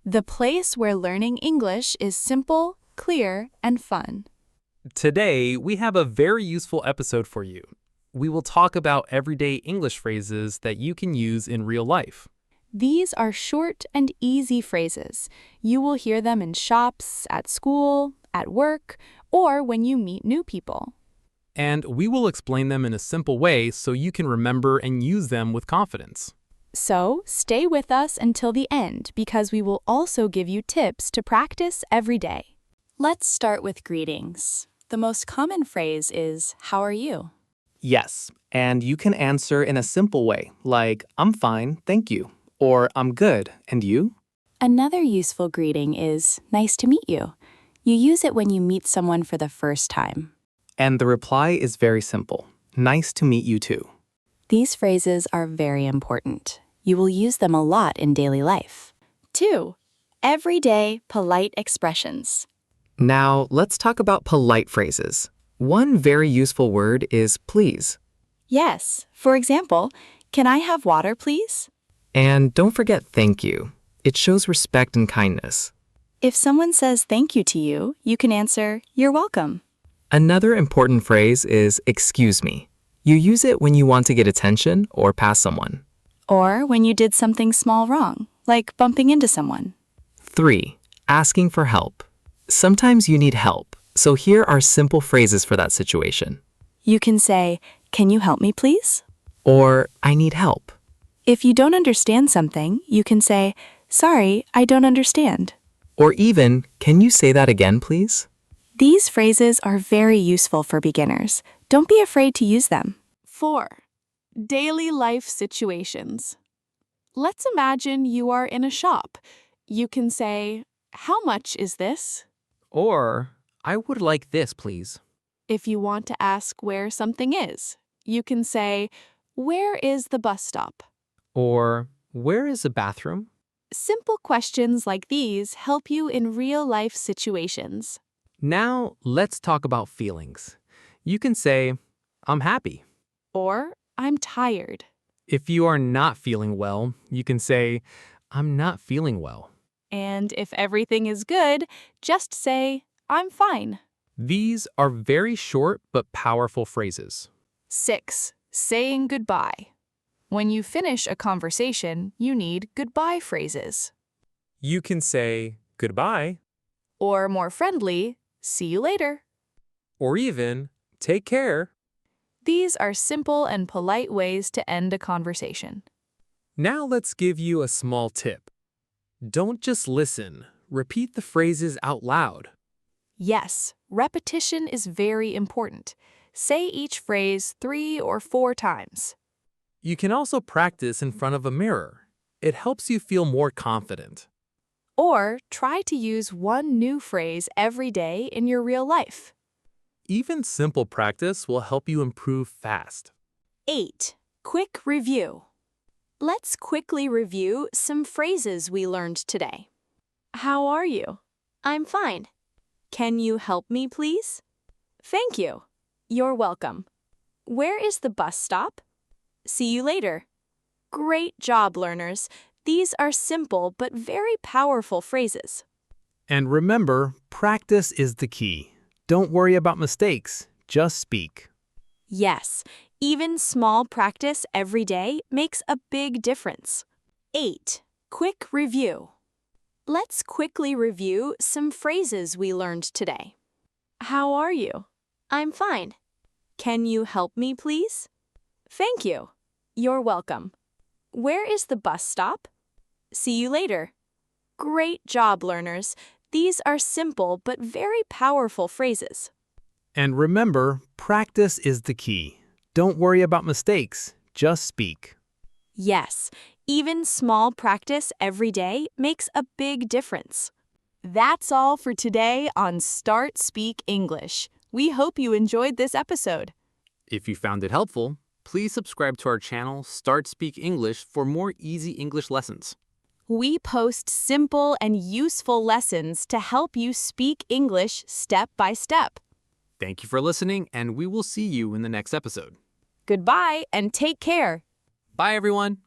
the place where learning English is simple, clear, and fun. Today, we have a very useful episode for you. We will talk about everyday English phrases that you can use in real life. These are short and easy phrases. You will hear them in shops, at school, at work, or when you meet new people. And we will explain them in a simple way so you can remember and use them with confidence. So, stay with us until the end because we will also give you tips to practice every day. Let's start with greetings. The most common phrase is, "How are you?" Yes, and you can answer in a simple way, like, I'm fine, thank you, or I'm good, and you? Another useful greeting is, "Nice to meet you." You use it when you meet someone for the first time. And the reply is very simple. Nice to meet you too. These phrases are very important. You will use them a lot in daily life. 2. Everyday polite expressions. Now, let's talk about polite phrases. One very useful word is please. Yes, for example, "Can I have water, please?" And don't forget thank you. It shows respect and kindness. If someone says thank you to you, you can answer, "You're welcome." Another important phrase is excuse me. You use it when you want to get attention or pass someone. Or when you did something small wrong, like bumping into someone. 3. Asking for help. Sometimes you need help, so here are simple phrases for that situation. You can say, "Can you help me, please?" Or, I need help. If you don't understand something, you can say, "Sorry, I don't understand." Or even, can you say that again, please? These phrases are very useful for beginners. Don't be afraid to use them. 4. Daily life situations. Let's imagine you are in a shop. You can say, "How much is this?" Or, I would like this, please. If you want to ask where something is, you can say, "Where is the bus stop?" Or, where is the bathroom? Simple questions like these help you in real-life situations. Now, let's talk about feelings. You can say, I'm happy. Or, "I'm tired." If you are not feeling well, you can say, I'm not feeling well. And if everything is good, just say, "I'm fine." These are very short but powerful phrases. 6. Saying goodbye. When you finish a conversation, you need goodbye phrases. You can say, goodbye, Or more friendly, "See you later." or even, take care. These are simple and polite ways to end a conversation. Now let's give you a small tip. Don't just listen. Repeat the phrases out loud. Yes, repetition is very important. Say each phrase 3 or 4 times. You can also practice in front of a mirror. It helps you feel more confident. Or try to use one new phrase every day in your real life. Even simple practice will help you improve fast. 8. Quick review. Let's quickly review some phrases we learned today. How are you? I'm fine. Can you help me, please? Thank you. You're welcome. Where is the bus stop? See you later. Great job, learners. These are simple but very powerful phrases. And remember, practice is the key. Don't worry about mistakes, just speak. Yes, even small practice every day makes a big difference. 8. Quick review. Let's quickly review some phrases we learned today. How are you? I'm fine. Can you help me, please? Thank you. You're welcome. Where is the bus stop? See you later. Great job, learners. These are simple but very powerful phrases. And remember, practice is the key. Don't worry about mistakes, just speak. Yes, even small practice every day makes a big difference. That's all for today on StartSpeak English. We hope you enjoyed this episode. If you found it helpful, please subscribe to our channel, StartSpeak English, for more easy English lessons. We post simple and useful lessons to help you speak English step by step. Thank you for listening, and we will see you in the next episode. Goodbye and take care. Bye, everyone.